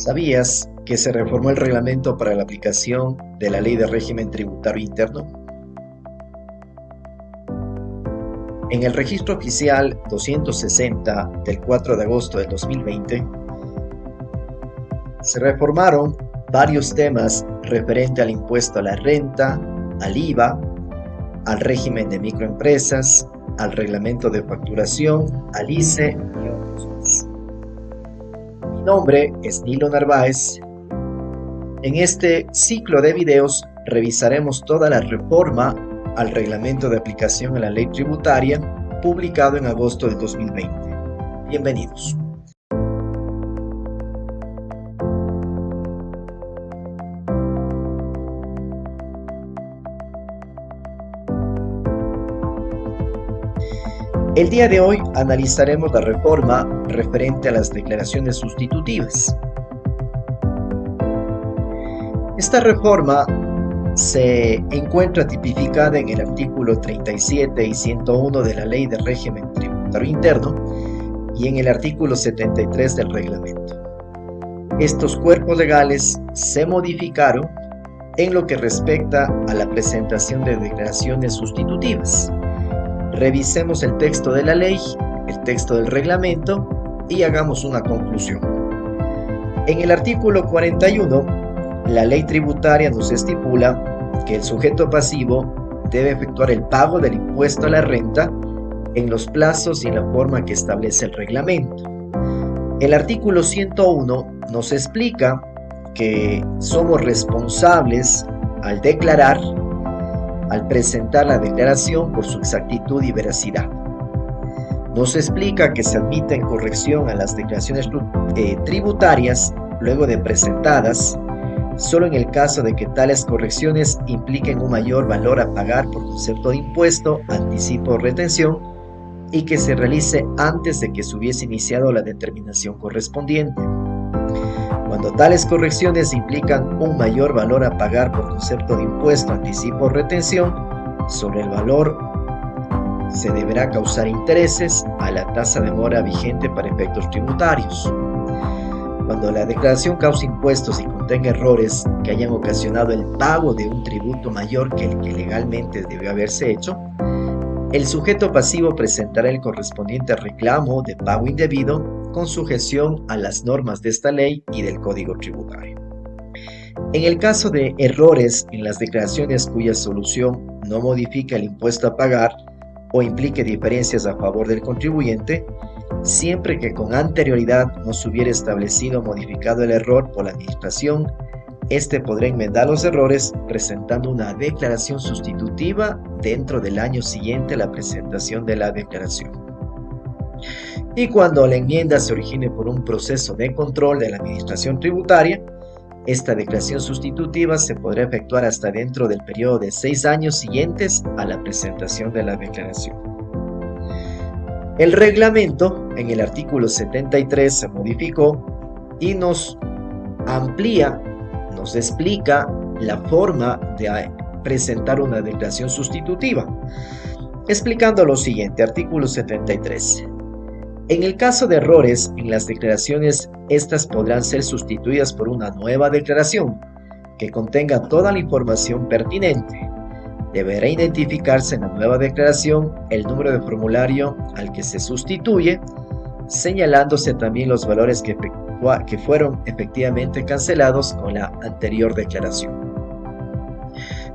¿Sabías que se reformó el reglamento para la aplicación de la Ley de Régimen Tributario Interno? En el Registro Oficial 260 del 4 de agosto del 2020, se reformaron varios temas referente al impuesto a la renta, al IVA, al régimen de microempresas, al reglamento de facturación, al ICE y otros más. Mi nombre es Nilo Narváez. En este ciclo de videos revisaremos toda la reforma al reglamento de aplicación a la ley tributaria publicado en agosto de 2020. Bienvenidos. El día de hoy analizaremos la reforma referente a las declaraciones sustitutivas. Esta reforma se encuentra tipificada en el artículo 37 y 101 de la Ley de Régimen Tributario Interno y en el artículo 73 del reglamento. Estos cuerpos legales se modificaron en lo que respecta a la presentación de declaraciones sustitutivas. Revisemos el texto de la ley, el texto del reglamento y hagamos una conclusión. En el artículo 41, la ley tributaria nos estipula que el sujeto pasivo debe efectuar el pago del impuesto a la renta en los plazos y en la forma que establece el reglamento. El artículo 101 nos explica que somos responsables al declarar, al presentar la declaración por su exactitud y veracidad. Nos explica que se admiten corrección a las declaraciones tributarias luego de presentadas, solo en el caso de que tales correcciones impliquen un mayor valor a pagar por concepto de impuesto, anticipo o retención, y que se realice antes de que se hubiese iniciado la determinación correspondiente. Cuando tales correcciones implican un mayor valor a pagar por concepto de impuesto, anticipo o retención, sobre el valor se deberá causar intereses a la tasa de mora vigente para efectos tributarios. Cuando la declaración cause impuestos y contenga errores que hayan ocasionado el pago de un tributo mayor que el que legalmente debió haberse hecho, el sujeto pasivo presentará el correspondiente reclamo de pago indebido con sujeción a las normas de esta ley y del Código Tributario. En el caso de errores en las declaraciones cuya solución no modifique el impuesto a pagar o implique diferencias a favor del contribuyente, siempre que con anterioridad no se hubiera establecido o modificado el error por la administración, éste podrá enmendar los errores presentando una declaración sustitutiva dentro del año siguiente a la presentación de la declaración. Y cuando la enmienda se origine por un proceso de control de la administración tributaria, esta declaración sustitutiva se podrá efectuar hasta dentro del periodo de 6 años siguientes a la presentación de la declaración. El reglamento en el artículo 73 se modificó y nos amplía, nos explica la forma de presentar una declaración sustitutiva, explicando lo siguiente. Artículo 73. En el caso de errores en las declaraciones, estas podrán ser sustituidas por una nueva declaración que contenga toda la información pertinente. Deberá identificarse en la nueva declaración el número de formulario al que se sustituye, señalándose también los valores que fueron efectivamente cancelados con la anterior declaración.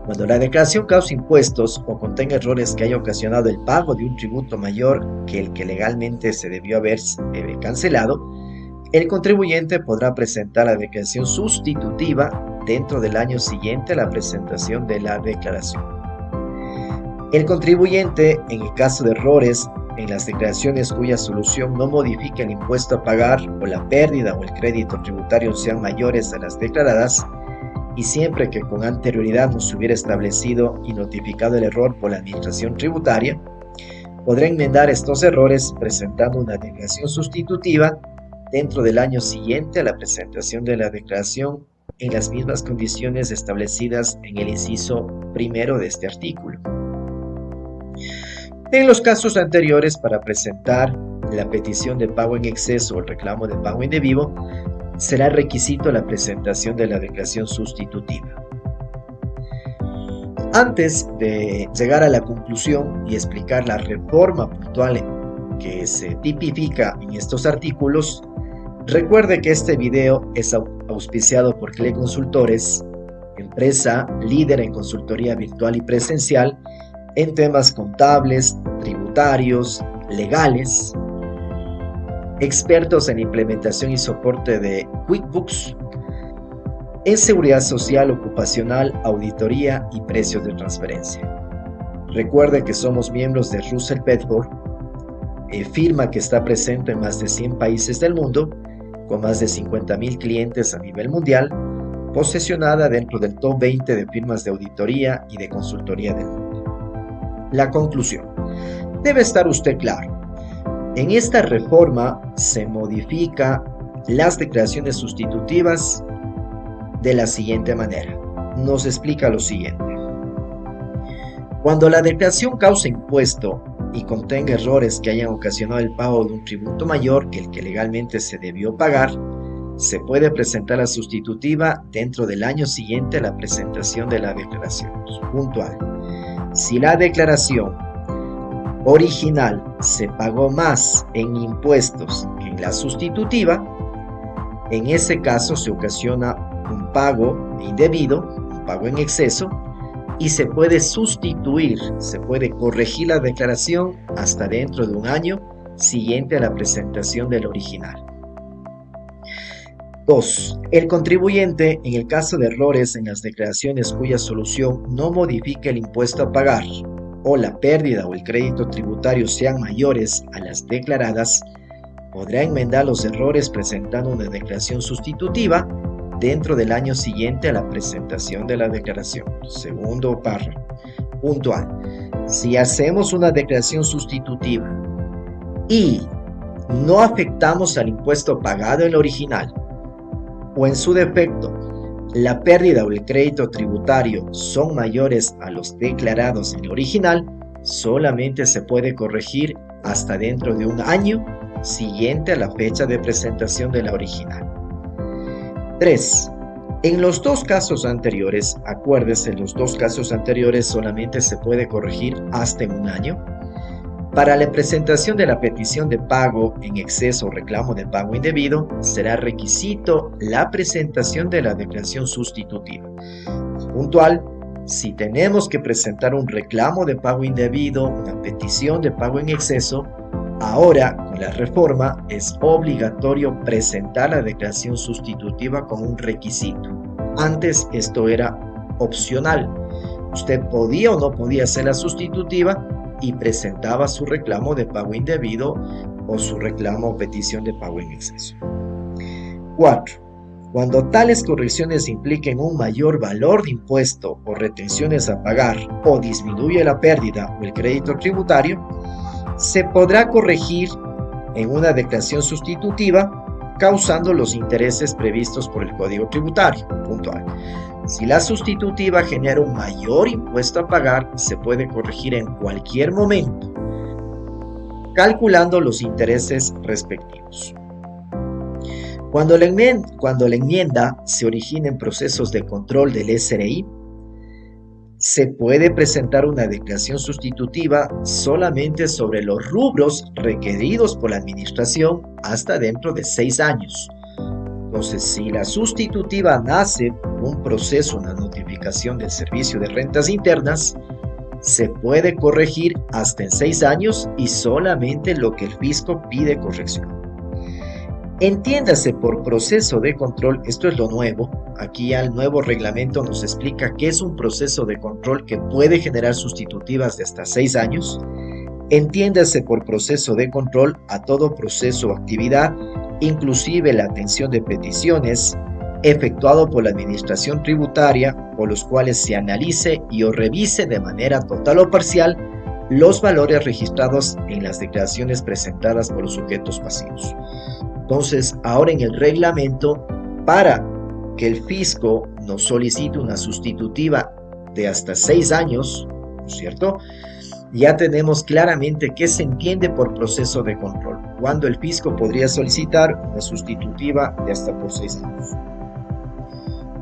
Cuando la declaración cause impuestos o contenga errores que haya ocasionado el pago de un tributo mayor que el que legalmente se debió haber cancelado, el contribuyente podrá presentar la declaración sustitutiva dentro del año siguiente a la presentación de la declaración. El contribuyente, en el caso de errores en las declaraciones cuya solución no modifique el impuesto a pagar o la pérdida o el crédito tributario sean mayores a las declaradas, y siempre que con anterioridad no se hubiera establecido y notificado el error por la administración tributaria, podrá enmendar estos errores presentando una declaración sustitutiva dentro del año siguiente a la presentación de la declaración en las mismas condiciones establecidas en el inciso primero de este artículo. En los casos anteriores, para presentar la petición de pago en exceso o el reclamo de pago indebido, será requisito la presentación de la declaración sustitutiva. Antes de llegar a la conclusión y explicar la reforma puntual que se tipifica en estos artículos, recuerde que este video es auspiciado por CLE Consultores, empresa líder en consultoría virtual y presencial en temas contables, tributarios, legales, expertos en implementación y soporte de QuickBooks, en seguridad social, ocupacional, auditoría y precios de transferencia. Recuerde que somos miembros de Russell Bedford, firma que está presente en más de 100 países del mundo, con más de 50,000 clientes a nivel mundial, posicionada dentro del top 20 de firmas de auditoría y de consultoría del mundo. La conclusión. Debe estar usted claro. En esta reforma se modifica las declaraciones sustitutivas de la siguiente manera. Nos explica lo siguiente. Cuando la declaración cause impuesto y contenga errores que hayan ocasionado el pago de un tributo mayor que el que legalmente se debió pagar, se puede presentar la sustitutiva dentro del año siguiente a la presentación de la declaración. Puntual. Si la declaración original se pagó más en impuestos que en la sustitutiva, en ese caso se ocasiona un pago indebido, un pago en exceso, y se puede sustituir, se puede corregir la declaración hasta dentro de un año siguiente a la presentación del original. 2. El contribuyente, en el caso de errores en las declaraciones cuya solución no modifique el impuesto a pagar, o la pérdida o el crédito tributario sean mayores a las declaradas, podrá enmendar los errores presentando una declaración sustitutiva dentro del año siguiente a la presentación de la declaración. Segundo párrafo. Puntual. Si hacemos una declaración sustitutiva y no afectamos al impuesto pagado en el original, o en su defecto, la pérdida o el crédito tributario son mayores a los declarados en el original, solamente se puede corregir hasta dentro de un año siguiente a la fecha de presentación de la original. 3. En los dos casos anteriores, acuérdese, en los dos casos anteriores solamente se puede corregir hasta en un año. Para la presentación de la petición de pago en exceso o reclamo de pago indebido, será requisito la presentación de la declaración sustitutiva. Puntual, si tenemos que presentar un reclamo de pago indebido, una petición de pago en exceso, ahora con la reforma es obligatorio presentar la declaración sustitutiva como un requisito. Antes esto era opcional. Usted podía o no podía hacer la sustitutiva y presentaba su reclamo de pago indebido o su reclamo o petición de pago en exceso. 4. Cuando tales correcciones impliquen un mayor valor de impuesto o retenciones a pagar o disminuye la pérdida o el crédito tributario, se podrá corregir en una declaración sustitutiva causando los intereses previstos por el Código Tributario. Puntual. Si la sustitutiva genera un mayor impuesto a pagar, se puede corregir en cualquier momento, calculando los intereses respectivos. Cuando la enmienda se origina en procesos de control del SRI, se puede presentar una declaración sustitutiva solamente sobre los rubros requeridos por la administración hasta dentro de 6 años. Entonces, si la sustitutiva nace por un proceso, una notificación del Servicio de Rentas Internas, se puede corregir hasta en 6 años y solamente lo que el fisco pide corrección. Entiéndase por proceso de control, esto es lo nuevo, aquí ya el nuevo reglamento nos explica qué es un proceso de control que puede generar sustitutivas de hasta 6 años. Entiéndase por proceso de control a todo proceso o actividad, inclusive la atención de peticiones, efectuado por la administración tributaria, por los cuales se analice y o revise de manera total o parcial los valores registrados en las declaraciones presentadas por los sujetos pasivos. Entonces, ahora en el reglamento, para que el fisco nos solicite una sustitutiva de hasta 6 años, ¿no es cierto? Ya tenemos claramente qué se entiende por proceso de control. cuando el fisco podría solicitar una sustitutiva de hasta por 6 años.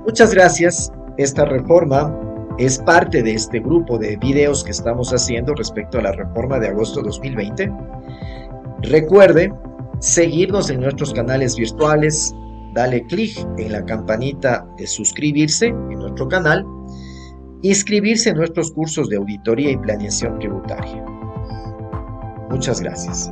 Muchas gracias. Esta reforma es parte de este grupo de videos que estamos haciendo respecto a la reforma de agosto de 2020. Recuerde seguirnos en nuestros canales virtuales, dale clic en la campanita de suscribirse en nuestro canal, inscribirse en nuestros cursos de auditoría y planeación tributaria. Muchas gracias.